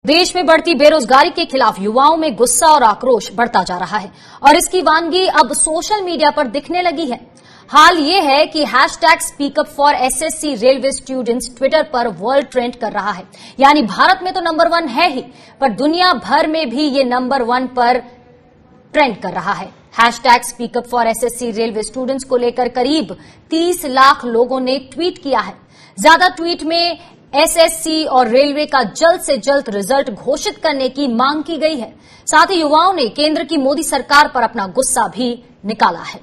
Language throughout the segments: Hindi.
देश में बढ़ती बेरोजगारी के खिलाफ युवाओं में गुस्सा और आक्रोश बढ़ता जा रहा है और इसकी वानगी अब सोशल मीडिया पर दिखने लगी है। हाल ये है कि hashtag speak up for SSC railway students Twitter पर वर्ल्ड ट्रेंड कर रहा है। यानी भारत में तो नंबर 1 है ही, पर दुनिया भर में भी ये नंबर 1 पर ट्रेंड कर रहा है। Hashtag speak up for SSC railway students को लेकर करीब 30 लाख लोगों ने ट्वीट किया है। ज्यादा ट्वीट में एसएससी और रेलवे का जल्द से जल्द रिजल्ट घोषित करने की मांग की गई है। साथ ही युवाओं ने केंद्र की मोदी सरकार पर अपना गुस्सा भी निकाला है।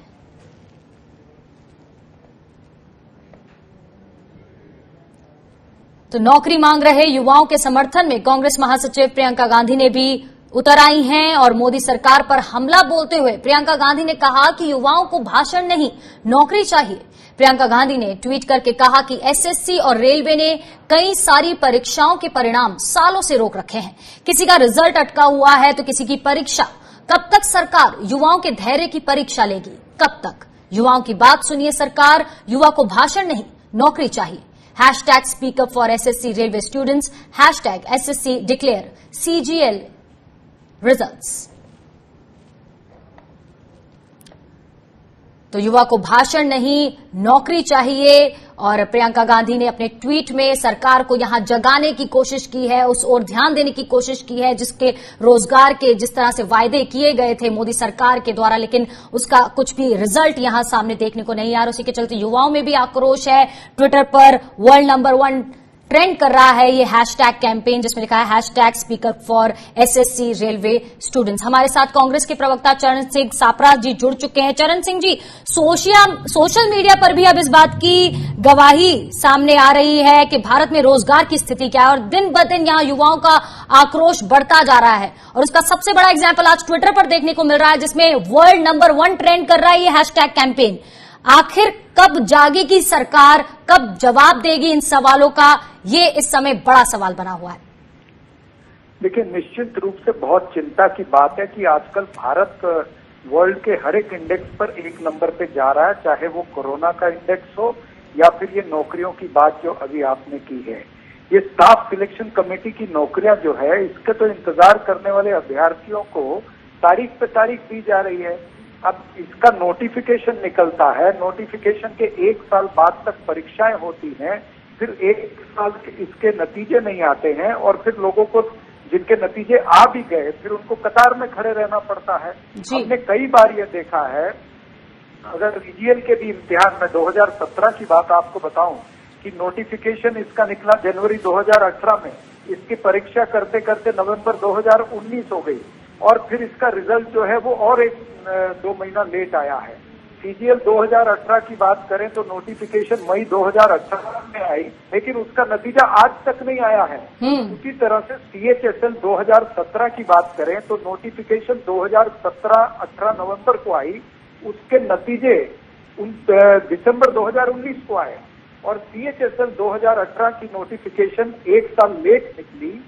तो नौकरी मांग रहे युवाओं के समर्थन में कांग्रेस महासचिव प्रियंका गांधी ने भी उतर आई हैं और मोदी सरकार पर हमला बोलते हुए प्रियंका गांधी ने कहा कि युवाओं को भाषण नहीं, नौकरी चाहिए। प्रियंका गांधी ने ट्वीट करके कहा कि एसएससी और रेलवे ने कई सारी परीक्षाओं के परिणाम सालों से रोक रखे हैं। किसी का रिजल्ट अटका हुआ है तो किसी की परीक्षा। कब तक सरकार युवाओं के धैर्य की परीक्षा लेगी? कब तक? युवाओं की बात सुनिए सरकार, युवा को भाषण नहीं, नौकरी चाहिए। Hashtag speak up for SSC railway students, hashtag SSC declare CGL results. तो युवा को भाषण नहीं, नौकरी चाहिए। और प्रियंका गांधी ने अपने ट्वीट में सरकार को यहां जगाने की कोशिश की है, उस ओर ध्यान देने की कोशिश की है जिसके रोजगार के जिस तरह से वायदे किए गए थे मोदी सरकार के द्वारा, लेकिन उसका कुछ भी रिजल्ट यहां सामने देखने को नहीं आ रहा। उसी के चलते युवाओं में भी आक्रोश है। ट्विटर पर वर्ल्ड नंबर 1 ट्रेंड कर रहा है ये हैशटैग कैंपेन, जिसमें लिखा है hashtag speak up for SSC railway students. हमारे साथ कांग्रेस के प्रवक्ता चरण सिंह सापरा जी जुड़ चुके हैं। चरण सिंह जी, सोशल मीडिया पर भी अब इस बात की गवाही सामने आ रही है कि भारत में रोजगार की स्थिति क्या है और दिन ब दिन यहां युवाओं का आक्रोश बढ़ता जा रहा है और उसका सबसे बड़ा एग्जाम्पल आज ट्विटर पर देखने को मिल रहा है, जिसमें वर्ल्ड नंबर 1 ट्रेंड कर रहा है ये हैशटैग कैंपेन। आखिर कब जागेगी सरकार, कब जवाब देगी इन सवालों का? ये इस समय बड़ा सवाल बना हुआ है। देखिए, निश्चित रूप से बहुत चिंता की बात है कि आजकल भारत वर्ल्ड के हर एक इंडेक्स पर 1 नंबर पे जा रहा है, चाहे वो कोरोना का इंडेक्स हो या फिर ये नौकरियों की बात जो अभी आपने की है। ये स्टाफ सिलेक्शन कमेटी की नौकरियां जो है, इसके तो इंतजार करने वाले अभ्यर्थियों को तारीख पे तारीख दी जा रही है। अब इसका नोटिफिकेशन निकलता है, नोटिफिकेशन के 1 साल बाद तक परीक्षाएं होती हैं, फिर 1 साल इसके नतीजे नहीं आते हैं और फिर लोगों को जिनके नतीजे आ भी गए फिर उनको कतार में खड़े रहना पड़ता है। हमने कई बार ये देखा है। अगर सीजीएल के भी इम्तिहान में 2017 की बात आपको बताऊं कि नोटिफिकेशन इसका निकला जनवरी 2018 में, इसकी परीक्षा करते करते नवंबर 2019 हो गई और फिर इसका रिजल्ट जो है वो और 1-2 महीना लेट आया है। सीजीएल 2018 की बात करें तो नोटिफिकेशन मई 2018 में आई, लेकिन उसका नतीजा आज तक नहीं आया है। उसी तरह से सीएचएसएल 2017 की बात करें तो नोटिफिकेशन 2017-18 नवंबर को आई, उसके नतीजे दिसंबर 2019 को आए और सीएचएसएल 2018 की नोटिफिकेशन 1 साल लेट निकली।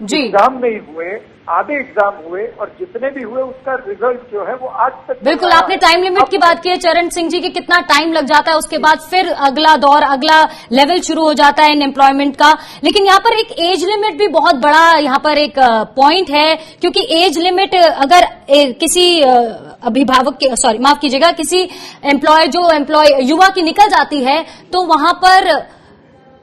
एग्जाम नहीं हुए, आधे एग्जाम हुए और जितने भी हुए उसका रिजल्ट जो है वो आज तक। बिल्कुल, आपने टाइम लिमिट की बात की है चरण सिंह जी, कि कितना टाइम लग जाता है, उसके बाद फिर अगला दौर, अगला लेवल शुरू हो जाता है इन एम्प्लॉयमेंट का। लेकिन यहाँ पर एक एज लिमिट भी बहुत बड़ा यहाँ पर एक पॉइंट है, क्योंकि एज लिमिट अगर किसी अभिभावक के, सॉरी माफ कीजिएगा, किसी एम्प्लॉय युवा की निकल जाती है तो वहां पर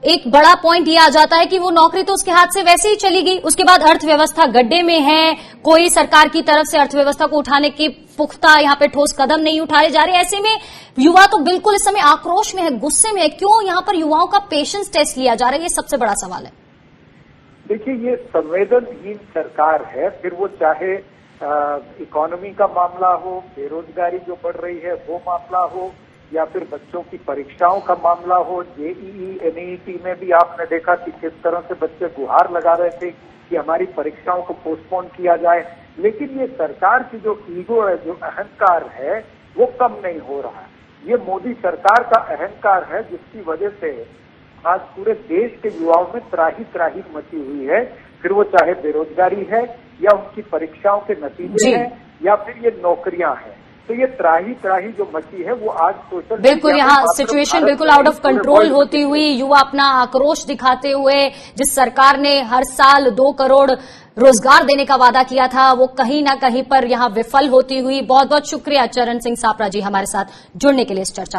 एक बड़ा पॉइंट ये आ जाता है कि वो नौकरी तो उसके हाथ से वैसे ही चली गई। उसके बाद अर्थव्यवस्था गड्ढे में है, कोई सरकार की तरफ से अर्थव्यवस्था को उठाने के पुख्ता यहाँ पे ठोस कदम नहीं उठाए जा रहे। ऐसे में युवा तो बिल्कुल इस समय आक्रोश में है, गुस्से में है। क्यों यहाँ पर युवाओं का पेशेंस टेस्ट लिया जा रहा है? ये सबसे बड़ा सवाल है। देखिए, ये संवेदनहीन सरकार है, फिर वो चाहे इकोनॉमी का मामला हो, बेरोजगारी जो बढ़ रही है वो मामला हो, या फिर बच्चों की परीक्षाओं का मामला हो। जेईई एनईटी में भी आपने देखा कि किस तरह से बच्चे गुहार लगा रहे थे कि हमारी परीक्षाओं को पोस्टपोन किया जाए। लेकिन ये सरकार की जो ईगो है, जो अहंकार है, वो कम नहीं हो रहा है। ये मोदी सरकार का अहंकार है जिसकी वजह से आज पूरे देश के युवाओं में त्राही त्राही मची हुई है। फिर वो चाहे बेरोजगारी है या उनकी परीक्षाओं के नतीजे हैं या फिर ये नौकरियां हैं। तो ये त्राही त्राही जो मची है वो आज सोशल बिल्कुल यहाँ सिचुएशन बिल्कुल आउट ऑफ कंट्रोल होती हुई युवा अपना आक्रोश दिखाते हुए जिस सरकार ने हर साल 2 करोड़ रोजगार देने का वादा किया था वो कहीं ना कहीं पर यहाँ विफल होती हुई। बहुत बहुत शुक्रिया चरण सिंह सापरा जी हमारे साथ जुड़ने के लिए इस चर्चा में।